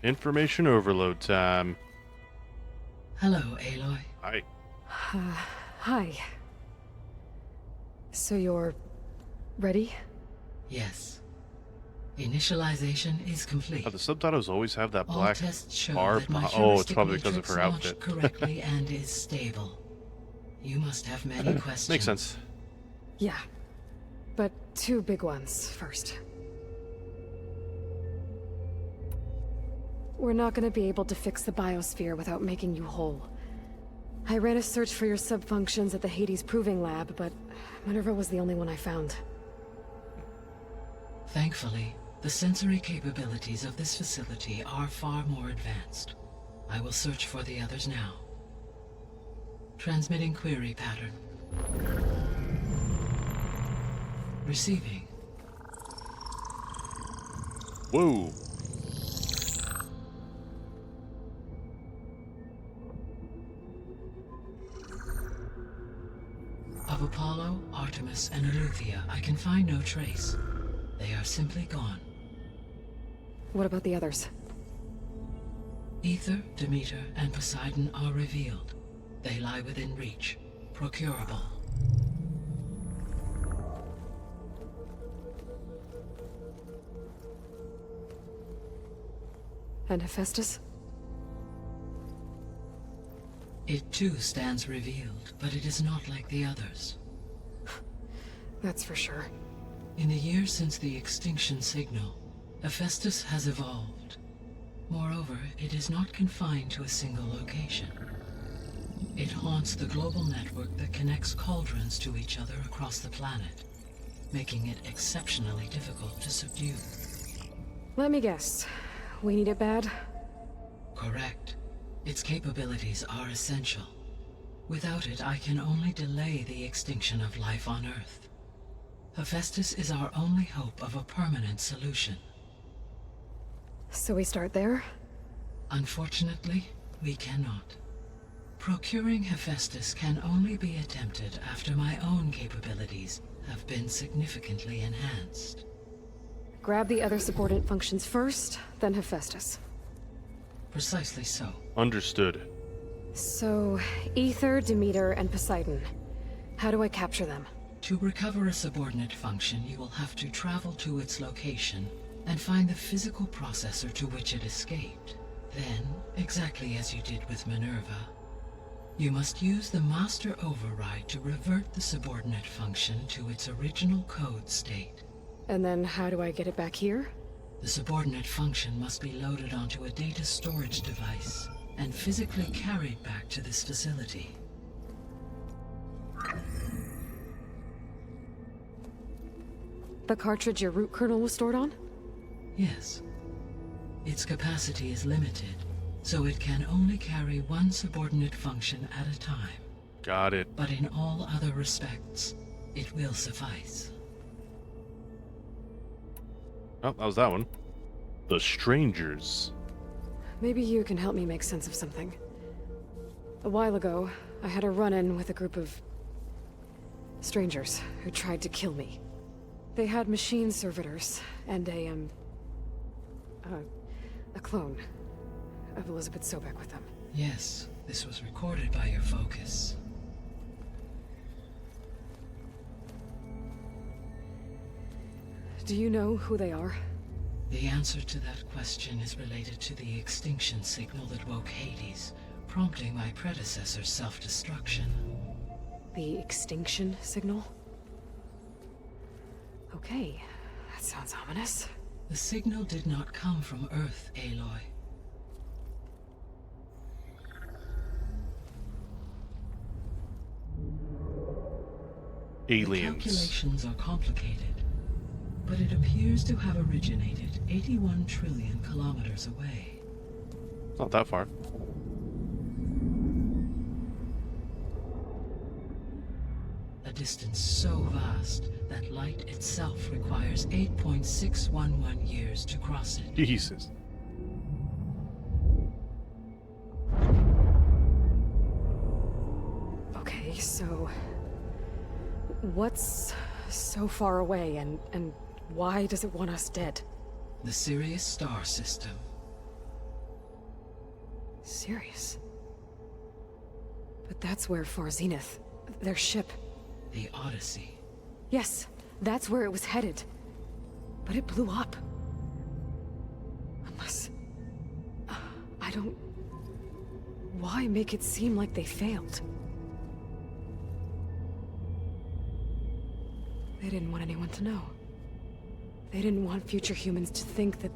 Information overload time. Hello, Aloy. Hi. Hi. So you're ready? Yes. Initialization is complete. Oh, the subtitles always have that All black tests show bar. that my Oh, it's heuristic probably because of matrix her launched outfit. correctly and is stable. You must have many questions. Makes sense. Yeah. But two big ones first. We're not gonna be able to fix the biosphere without making you whole. I ran a search for your subfunctions at the Hades Proving Lab, but Minerva was the only one I found. Thankfully, the sensory capabilities of this facility are far more advanced. I will search for the others now. Transmitting query pattern. Receiving. Whoa. Of Apollo, Artemis, and Eleuthia, I can find no trace. They are simply gone. What about the others? Ether, Demeter, and Poseidon are revealed. They lie within reach, procurable. And Hephaestus? It too stands revealed, but it is not like the others. That's for sure. In the years since the extinction signal, Hephaestus has evolved. Moreover, it is not confined to a single location. It haunts the global network that connects cauldrons to each other across the planet, making it exceptionally difficult to subdue. Let me guess. We need it bad? Correct. Its capabilities are essential. Without it, I can only delay the extinction of life on Earth. Hephaestus is our only hope of a permanent solution. So we start there? Unfortunately, we cannot. Procuring Hephaestus can only be attempted after my own capabilities have been significantly enhanced. Grab the other subordinate functions first, then Hephaestus. Precisely so. Understood. So, Ether, Demeter, and Poseidon. How do I capture them? To recover a subordinate function, you will have to travel to its location and find the physical processor to which it escaped. Then, exactly as you did with Minerva, you must use the master override to revert the subordinate function to its original code state. And then how do I get it back here? The subordinate function must be loaded onto a data storage device and physically carried back to this facility. The cartridge your root kernel was stored on? Yes. Its capacity is limited, so it can only carry one subordinate function at a time. Got it. But in all other respects, it will suffice. Oh, that was that one. The Strangers. Maybe you can help me make sense of something. A while ago, I had a run-in with a group of strangers who tried to kill me. They had machine servitors and a clone of Elizabeth Sobek with them. Yes, this was recorded by your focus. Do you know who they are? The answer to that question is related to the extinction signal that woke Hades, prompting my predecessor's self-destruction. The extinction signal? Okay, that sounds ominous. The signal did not come from Earth, Aloy. The Aliens. calculations are complicated, but it appears to have originated 81 trillion kilometers away. It's not that far. A distance so vast that light itself requires 8.611 years to cross it. Jesus. Okay, so what's so far away and why does it want us dead? The Sirius star system. Sirius. But that's where Far Zenith, their ship... The Odyssey. Yes, that's where it was headed. But it blew up. Unless... I don't... Why make it seem like they failed? They didn't want anyone to know. They didn't want future humans to think that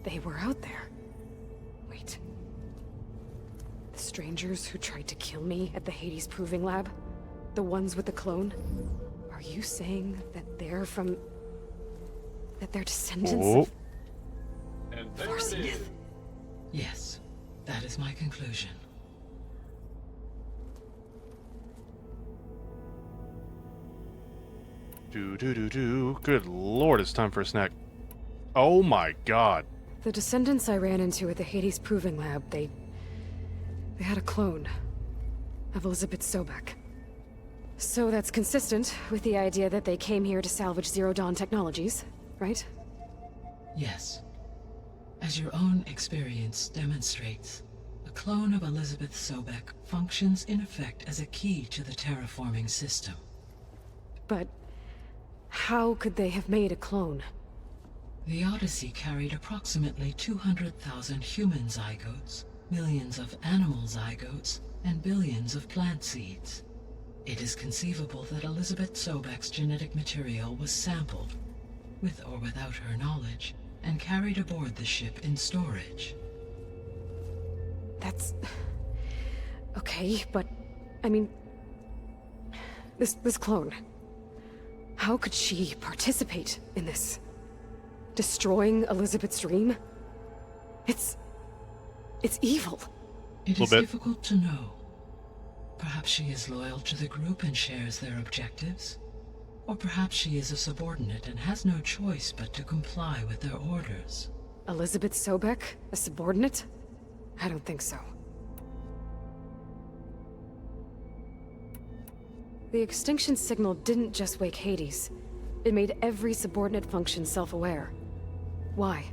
they were out there. Wait. The strangers who tried to kill me at the Hades Proving Lab? The ones with the clone? Are you saying that they're from... that they're descendants of... And there Far it is. Zenith? Yes, that is my conclusion. Good lord, it's time for a snack. Oh my god. The descendants I ran into at the Hades Proving Lab, they had a clone of Elizabeth Sobek. So that's consistent with the idea that they came here to salvage Zero Dawn technologies, right? Yes. As your own experience demonstrates, a clone of Elizabeth Sobek functions in effect as a key to the terraforming system. But how could they have made a clone? The Odyssey carried approximately 200,000 human zygotes, millions of animal zygotes, and billions of plant seeds. It is conceivable that Elizabeth Sobek's genetic material was sampled, with or without her knowledge, and carried aboard the ship in storage. That's... okay, but... I mean... This clone... How could she participate in this? Destroying Elizabeth's dream? It's evil. It is Little bit. difficult to know. Perhaps she is loyal to the group and shares their objectives. Or perhaps she is a subordinate and has no choice but to comply with their orders. Elizabeth Sobek? A subordinate? I don't think so. The extinction signal didn't just wake Hades. It made every subordinate function self-aware. Why?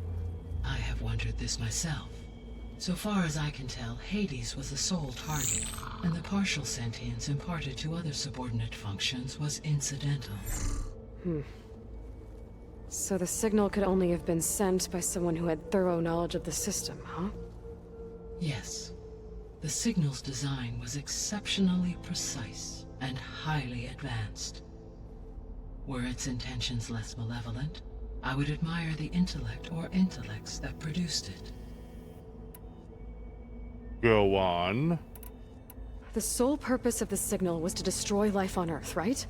I have wondered this myself. So far as I can tell, Hades was the sole target, and the partial sentience imparted to other subordinate functions was incidental. So the signal could only have been sent by someone who had thorough knowledge of the system, huh? Yes. The signal's design was exceptionally precise and highly advanced. Were its intentions less malevolent, I would admire the intellect or intellects that produced it. Go on. The sole purpose of the signal was to destroy life on Earth, right?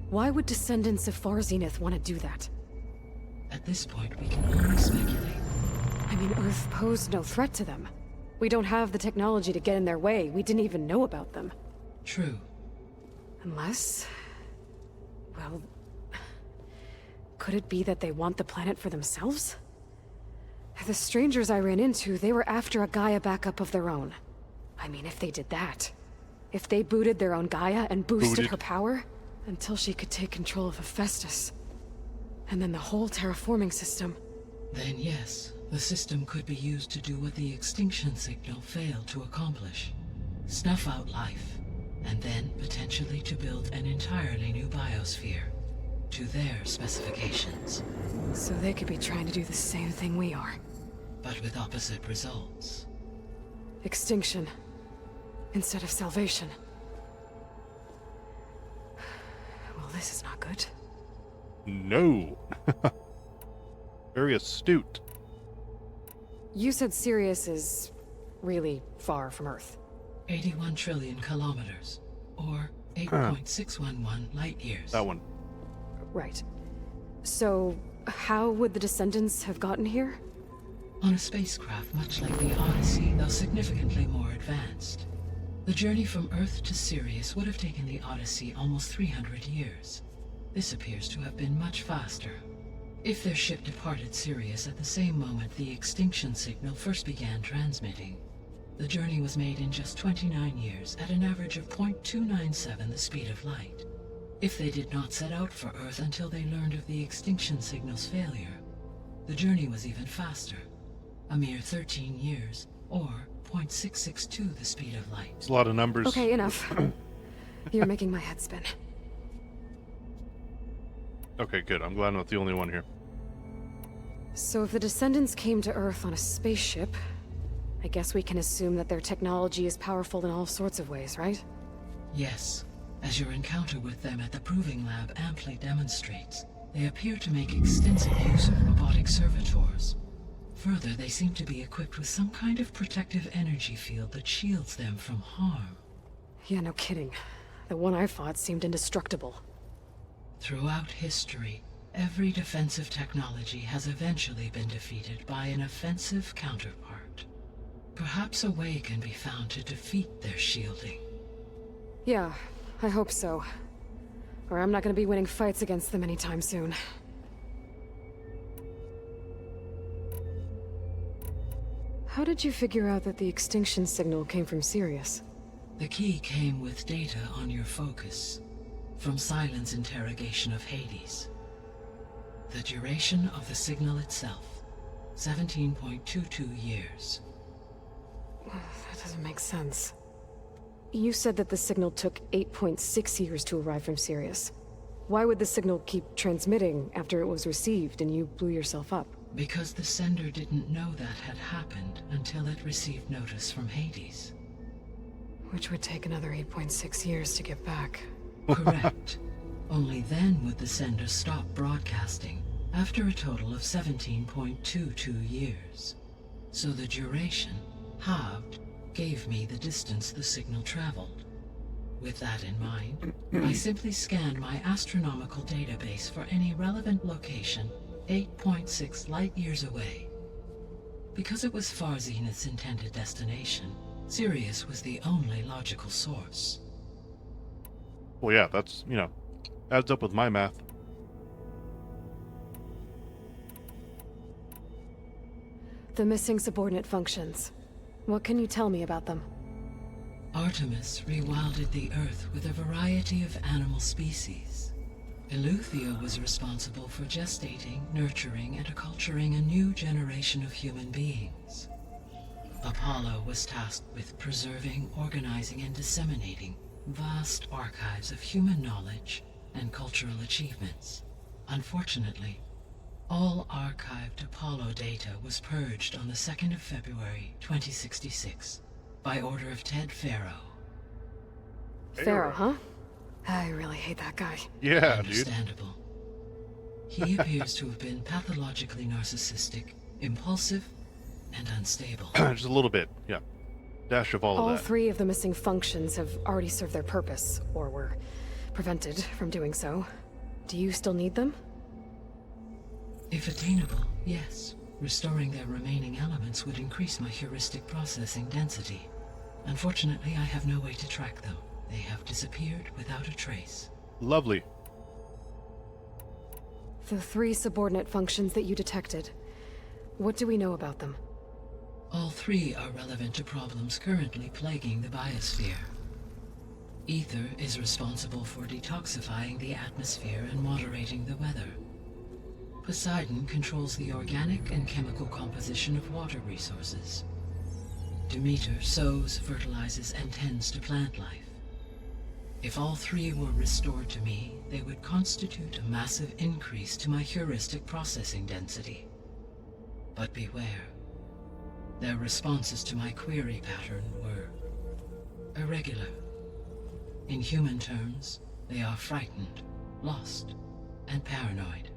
Why would descendants of Far Zenith want to do that? At this point, we can only speculate. I mean, Earth posed no threat to them. We don't have the technology to get in their way. We didn't even know about them. True. Unless... well... could it be that they want the planet for themselves? The strangers I ran into, they were after a Gaia backup of their own. I mean, if they did that... if they booted their own Gaia and boosted her power... until she could take control of Hephaestus. And then the whole terraforming system... Then yes, the system could be used to do what the extinction signal failed to accomplish. Snuff out life, and then potentially to build an entirely new biosphere, to their specifications. So they could be trying to do the same thing we are. But with opposite results. Extinction. Instead of salvation. Well, this is not good. No. Very astute. You said Sirius is... really far from Earth. 81 trillion kilometers, or 8.611 light years. That one. Right. So, how would the descendants have gotten here? On a spacecraft much like the Odyssey, though significantly more advanced. The journey from Earth to Sirius would have taken the Odyssey almost 300 years. This appears to have been much faster. If their ship departed Sirius at the same moment the extinction signal first began transmitting, the journey was made in just 29 years at an average of 0.297 the speed of light. If they did not set out for Earth until they learned of the extinction signal's failure, the journey was even faster, a mere 13 years, or 0.662 the speed of light. It's a lot of numbers. Okay, enough. You're making my head spin. Okay, good. I'm glad I'm not the only one here. So if the Descendants came to Earth on a spaceship, I guess we can assume that their technology is powerful in all sorts of ways, right? Yes, as your encounter with them at the Proving Lab amply demonstrates, they appear to make extensive use of robotic servitors. Further, they seem to be equipped with some kind of protective energy field that shields them from harm. Yeah, no kidding. The one I fought seemed indestructible. Throughout history, every defensive technology has eventually been defeated by an offensive counterpart. Perhaps a way can be found to defeat their shielding. Yeah, I hope so. Or I'm not gonna be winning fights against them anytime soon. How did you figure out that the extinction signal came from Sirius? The key came with data on your focus, from Silent's interrogation of Hades. The duration of the signal itself, 17.22 years. That doesn't make sense. You said that the signal took 8.6 years to arrive from Sirius. Why would the signal keep transmitting after it was received and you blew yourself up? Because the sender didn't know that had happened until it received notice from Hades. Which would take another 8.6 years to get back. Correct. Only then would the sender stop broadcasting, after a total of 17.22 years. So the duration, halved, gave me the distance the signal traveled. With that in mind, I simply scanned my astronomical database for any relevant location 8.6 light-years away. Because it was far Zenith's intended destination, Sirius was the only logical source. Well, yeah, that's, adds up with my math. The missing subordinate functions. What can you tell me about them? Artemis rewilded the Earth with a variety of animal species. Eleuthia was responsible for gestating, nurturing, and acculturating a new generation of human beings. Apollo was tasked with preserving, organizing, and disseminating vast archives of human knowledge and cultural achievements. Unfortunately, all archived Apollo data was purged on the 2nd of February, 2066, by order of Ted Farrow. Pharaoh, huh? I really hate that guy. Yeah, dude. Understandable. He appears to have been pathologically narcissistic, impulsive, and unstable. Just a little bit, yeah. Dash of all All of that. 3 of the missing functions have already served their purpose, or were prevented from doing so. Do you still need them? If attainable, yes. Restoring their remaining elements would increase my heuristic processing density. Unfortunately, I have no way to track them. They have disappeared without a trace. Lovely. The 3 subordinate functions that you detected. What do we know about them? All 3 are relevant to problems currently plaguing the biosphere. Ether is responsible for detoxifying the atmosphere and moderating the weather. Poseidon controls the organic and chemical composition of water resources. Demeter sows, fertilizes, and tends to plant life. If all 3 were restored to me, they would constitute a massive increase to my heuristic processing density. But beware. Their responses to my query pattern were irregular. In human terms, they are frightened, lost, and paranoid.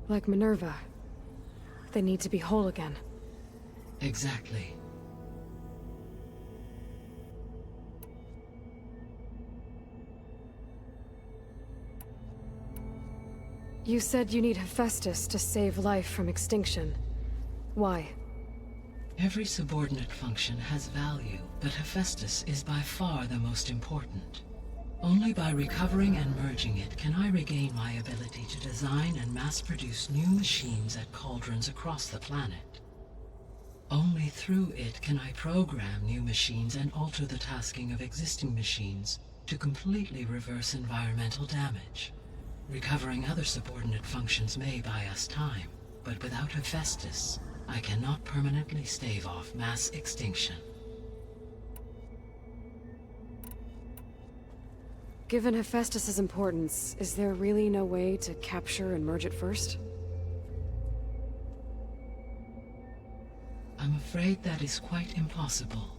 Like Minerva. They need to be whole again. Exactly. You said you need Hephaestus to save life from extinction. Why? Every subordinate function has value, but Hephaestus is by far the most important. Only by recovering and merging it can I regain my ability to design and mass-produce new machines at cauldrons across the planet. Only through it can I program new machines and alter the tasking of existing machines to completely reverse environmental damage. Recovering other subordinate functions may buy us time, but without Hephaestus, I cannot permanently stave off mass extinction. Given Hephaestus' importance, is there really no way to capture and merge it first? I'm afraid that is quite impossible.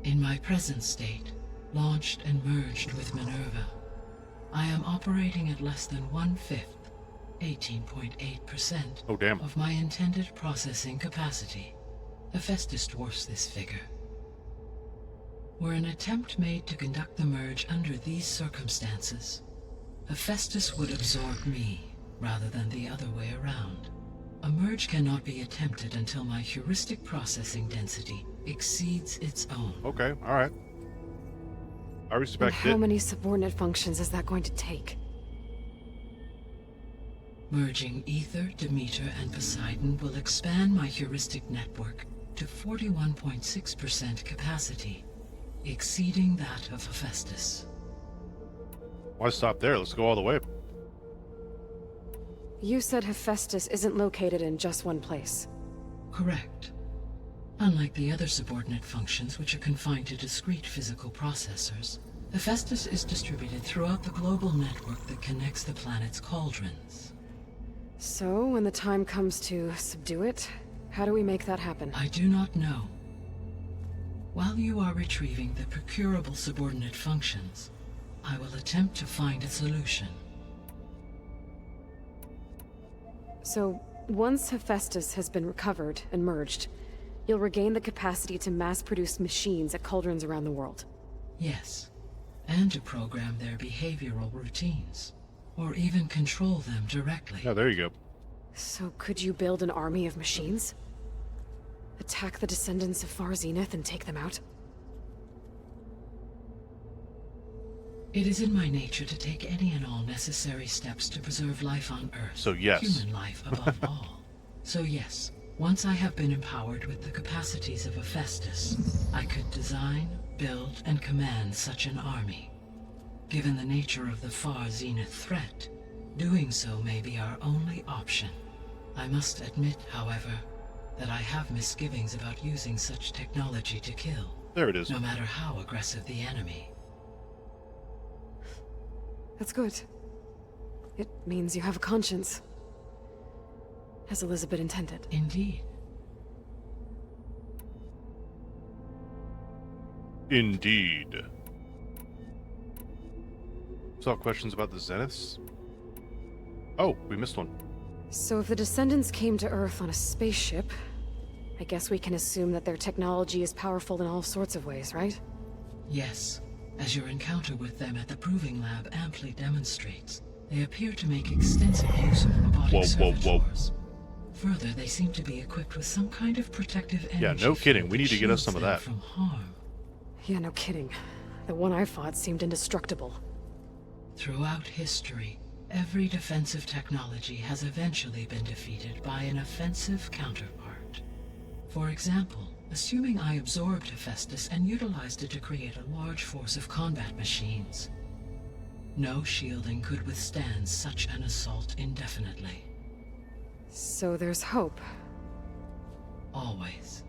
In my present state, launched and merged with Minerva, I am operating at less than 1/5, 18.8%, Oh, damn. of my intended processing capacity. Hephaestus dwarfs this figure. Were an attempt made to conduct the merge under these circumstances, Hephaestus would absorb me, rather than the other way around. A merge cannot be attempted until my heuristic processing density exceeds its own. Okay, alright. I And respect how it. many subordinate functions is that going to take? Merging Ether, Demeter, and Poseidon will expand my heuristic network to 41.6% capacity, exceeding that of Hephaestus. Why stop there? Let's go all the way. You said Hephaestus isn't located in just one place. Correct. Unlike the other subordinate functions, which are confined to discrete physical processors, Hephaestus is distributed throughout the global network that connects the planet's cauldrons. So, when the time comes to subdue it, how do we make that happen? I do not know. While you are retrieving the procurable subordinate functions, I will attempt to find a solution. So, once Hephaestus has been recovered and merged, you'll regain the capacity to mass-produce machines at cauldrons around the world. Yes, and to program their behavioral routines, or even control them directly. Yeah, there you go. So could you build an army of machines? Attack the descendants of Far Zenith and take them out? It is in my nature to take any and all necessary steps to preserve life on Earth. So yes. Human life above all. So yes, once I have been empowered with the capacities of Hephaestus, I could design, build, and command such an army. Given the nature of the Far Zenith threat, doing so may be our only option. I must admit, however, that I have misgivings about using such technology to kill, There it is. no matter how aggressive the enemy. That's good. It means you have a conscience. As Elizabeth intended. Indeed. Indeed. Saw questions about the Zeniths? Oh, we missed one. So if the descendants came to Earth on a spaceship, I guess we can assume that their technology is powerful in all sorts of ways, right? Yes, as your encounter with them at the Proving Lab amply demonstrates, they appear to make extensive use of robotic Whoa. servitors. Further, they seem to be equipped with some kind of protective energy. Yeah, no kidding. field We need that to get us shields some of them that. from harm. Yeah, no kidding. The one I fought seemed indestructible. Throughout history, every defensive technology has eventually been defeated by an offensive counterpart. For example, assuming I absorbed Hephaestus and utilized it to create a large force of combat machines, no shielding could withstand such an assault indefinitely. So there's hope. Always.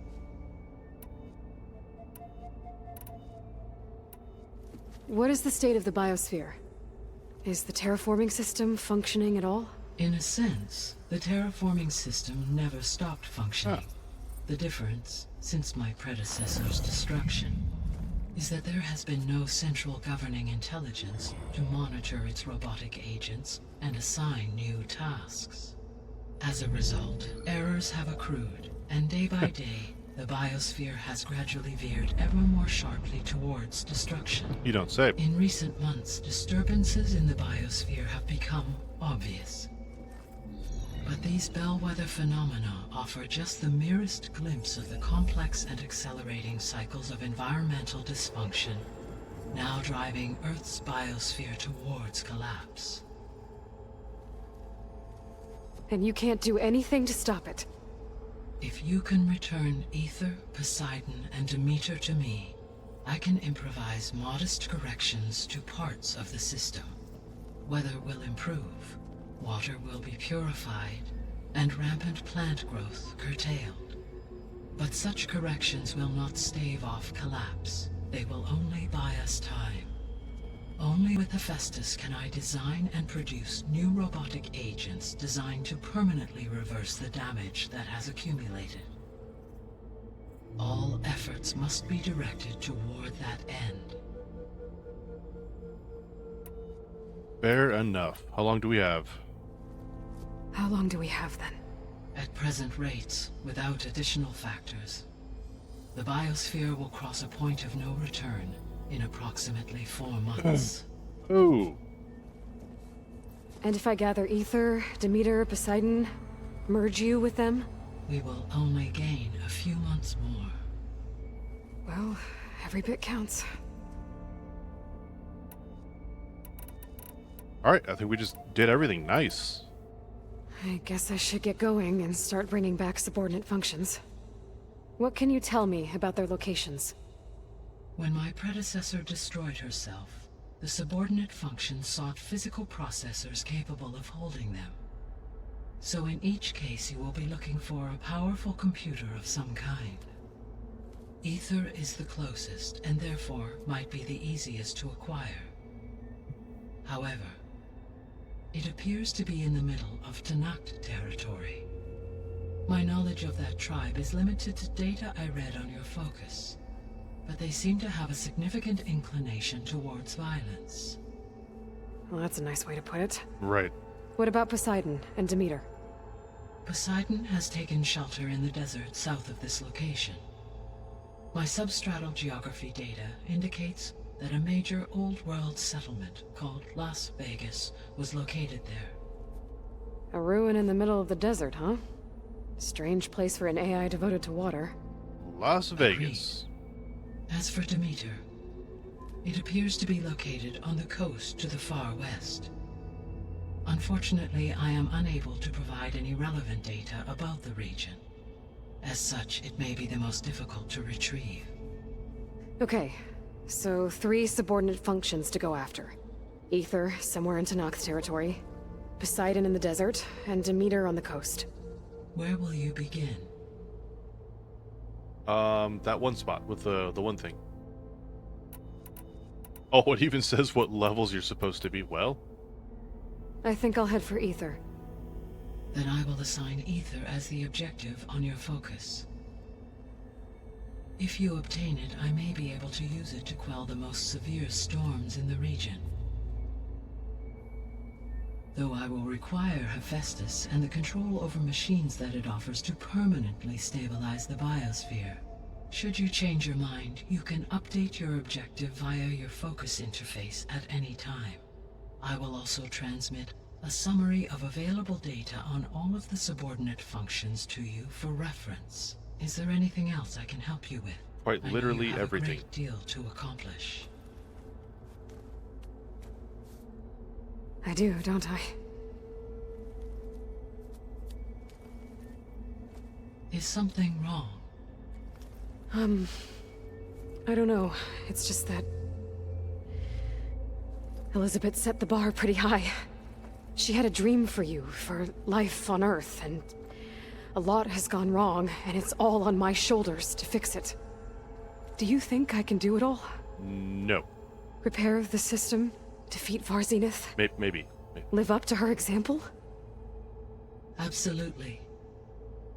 What is the state of the biosphere? Is the terraforming system functioning at all? In a sense, the terraforming system never stopped functioning. The difference, since my predecessor's destruction, is that there has been no central governing intelligence to monitor its robotic agents and assign new tasks. As a result, errors have accrued, and day by day, the biosphere has gradually veered ever more sharply towards destruction. You don't say. In recent months, disturbances in the biosphere have become obvious. But these bellwether phenomena offer just the merest glimpse of the complex and accelerating cycles of environmental dysfunction, now driving Earth's biosphere towards collapse. And you can't do anything to stop it? If you can return Ether, Poseidon, and Demeter to me, I can improvise modest corrections to parts of the system. Weather will improve, water will be purified, and rampant plant growth curtailed. But such corrections will not stave off collapse. They will only buy us time. Only with Hephaestus can I design and produce new robotic agents designed to permanently reverse the damage that has accumulated. All efforts must be directed toward that end. Fair enough. How long do we have? How long do we have then? At present rates, without additional factors, the biosphere will cross a point of no return in approximately 4 months. Ooh. And if I gather Ether, Demeter, Poseidon, merge you with them? We will only gain a few months more. Well, every bit counts. Alright, I think we just did everything nice. I guess I should get going and start bringing back subordinate functions. What can you tell me about their locations? When my predecessor destroyed herself, the subordinate functions sought physical processors capable of holding them. So in each case you will be looking for a powerful computer of some kind. Ether is the closest, and therefore might be the easiest to acquire. However, it appears to be in the middle of Tanakh territory. My knowledge of that tribe is limited to data I read on your focus, but they seem to have a significant inclination towards violence. Well, that's a nice way to put it. Right. What about Poseidon and Demeter? Poseidon has taken shelter in the desert south of this location. My substratal geography data indicates that a major old-world settlement called Las Vegas was located there. A ruin in the middle of the desert, huh? Strange place for an AI devoted to water. Las Vegas. As for Demeter, it appears to be located on the coast to the far west. Unfortunately, I am unable to provide any relevant data about the region. As such, it may be the most difficult to retrieve. Okay, so 3 subordinate functions to go after. Ether, somewhere in Tanakh territory. Poseidon in the desert, and Demeter on the coast. Where will you begin? That one spot with the one thing. Oh, it even says what levels you're supposed to be. Well, I think I'll head for Ether. Then I will assign Ether as the objective on your focus. If you obtain it, I may be able to use it to quell the most severe storms in the region. Though I will require Hephaestus and the control over machines that it offers to permanently stabilize the biosphere. Should you change your mind, you can update your objective via your focus interface at any time. I will also transmit a summary of available data on all of the subordinate functions to you for reference. Is there anything else I can help you with? quite I know literally you have everything. a great deal to accomplish. I do, don't I? Is something wrong? I don't know. It's just that Elizabeth set the bar pretty high. She had a dream for you, for life on Earth, and a lot has gone wrong, and it's all on my shoulders to fix it. Do you think I can do it all? No. Repair the system? Defeat Varzenith? Maybe. Live up to her example? Absolutely.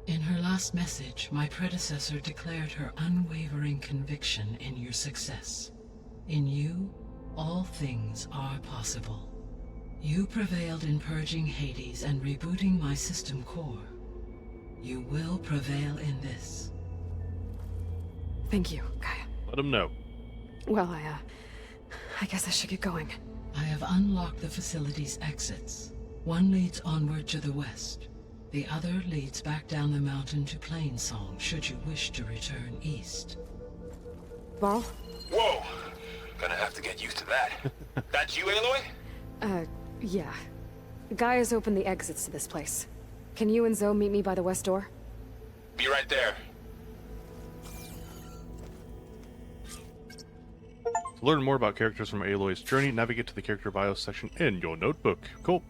In her last message, my predecessor declared her unwavering conviction in your success. In you, all things are possible. You prevailed in purging Hades and rebooting my system core. You will prevail in this. Thank you, Gaia. Let him know. Well, I guess I should get going. I have unlocked the facility's exits. One leads onward to the west. The other leads back down the mountain to Plainsong, should you wish to return east. Varl? Whoa! Gonna have to get used to that. That's you, Aloy? Yeah. Gaia's opened the exits to this place. Can you and Zoe meet me by the west door? Be right there. To learn more about characters from Aloy's journey, navigate to the character bio section in your notebook. Cool.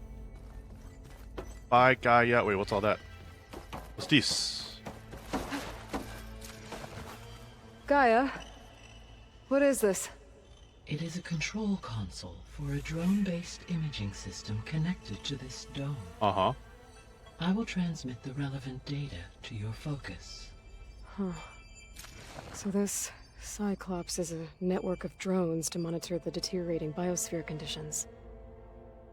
Bye, Gaia. Wait, what's all that? What's this? Gaia? What is this? It is a control console for a drone-based imaging system connected to this dome. Uh-huh. I will transmit the relevant data to your focus. Huh. So this Cyclops is a network of drones to monitor the deteriorating biosphere conditions.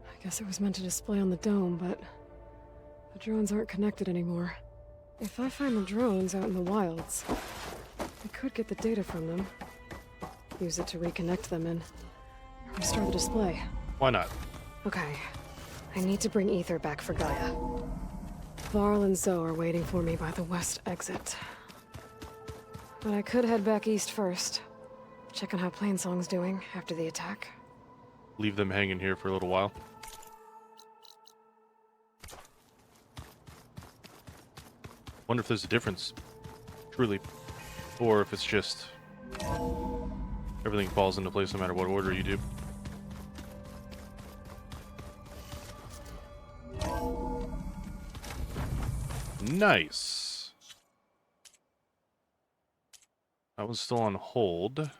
I guess it was meant to display on the dome, but the drones aren't connected anymore. If I find the drones out in the wilds, I could get the data from them, use it to reconnect them and restore the display. Why not? Okay, I need to bring Ether back for Gaia. Varl and Zoe are waiting for me by the west exit. But I could head back east first. Check on how Plainsong's doing after the attack. Leave them hanging here for a little while. Wonder if there's a difference, truly, or if it's just everything falls into place no matter what order you do. Nice. That one's still on hold.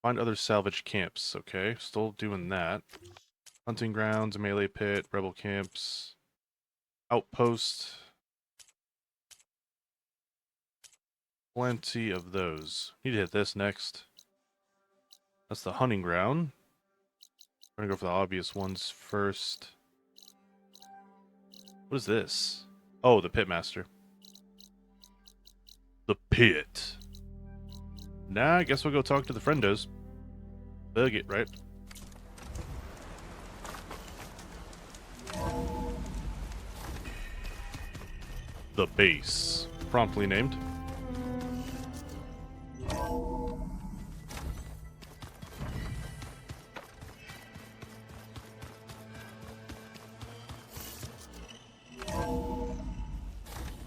Find other salvage camps. Okay, still doing that. Hunting grounds, melee pit, rebel camps, outpost. Plenty of those. Need to hit this next. That's the hunting ground. I'm gonna go for the obvious ones first. What is this? Oh, the pitmaster. The pit. Nah, I guess we'll go talk to the friendos. Bug it, right? The base. Promptly named.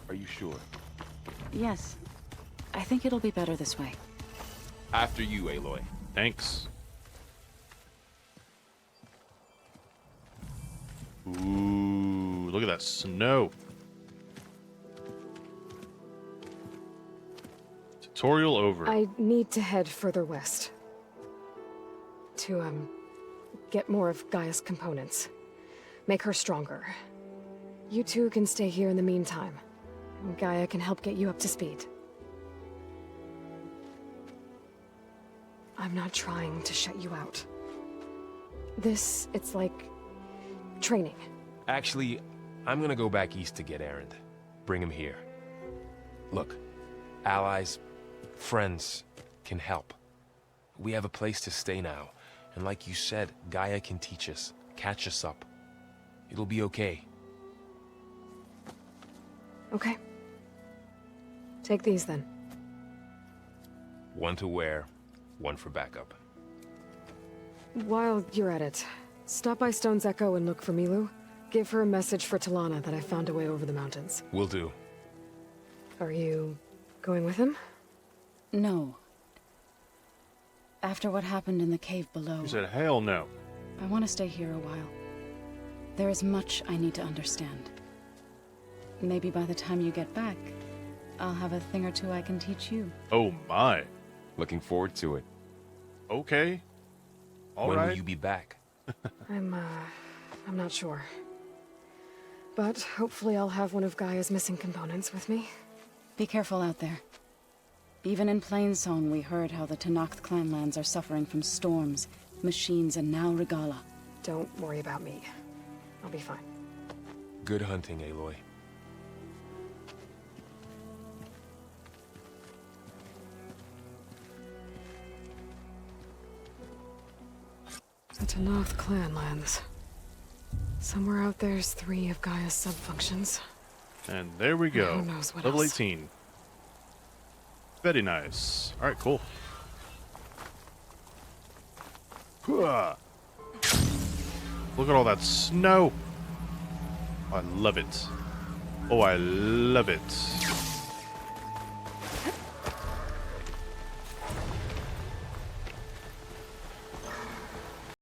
Are you sure? Yes. I think it'll be better this way. After you, Aloy. Thanks. Ooh, look at that snow. Tutorial over. I need to head further west. To, get more of Gaia's components. Make her stronger. You two can stay here in the meantime. Gaia can help get you up to speed. I'm not trying to shut you out. It's like training. Actually, I'm gonna go back east to get Erend. Bring him here. Look, allies, friends can help. We have a place to stay now, and like you said, Gaia can teach us, catch us up. It'll be okay. Okay. Take these then. One to wear, one for backup. While you're at it, stop by Stone's Echo and look for Milu. Give her a message for Talana that I found a way over the mountains. Will do. Are you going with him? No. After what happened in the cave below, You said hell no. I want to stay here a while. There is much I need to understand. Maybe by the time you get back, I'll have a thing or two I can teach you. Oh my. Looking forward to it. Okay. All when right. will you be back? I'm not sure. But hopefully I'll have one of Gaia's missing components with me. Be careful out there. Even in Plainsong, we heard how the Tenakth clanlands are suffering from storms, machines, and now Regala. Don't worry about me. I'll be fine. Good hunting, Aloy. The Tenakth clanlands. Somewhere out there's 3 of Gaia's subfunctions. And there we go. Who knows what Level else. 18. Very nice. Alright, cool. Hooah. Look at all that snow. I love it. Oh, I love it.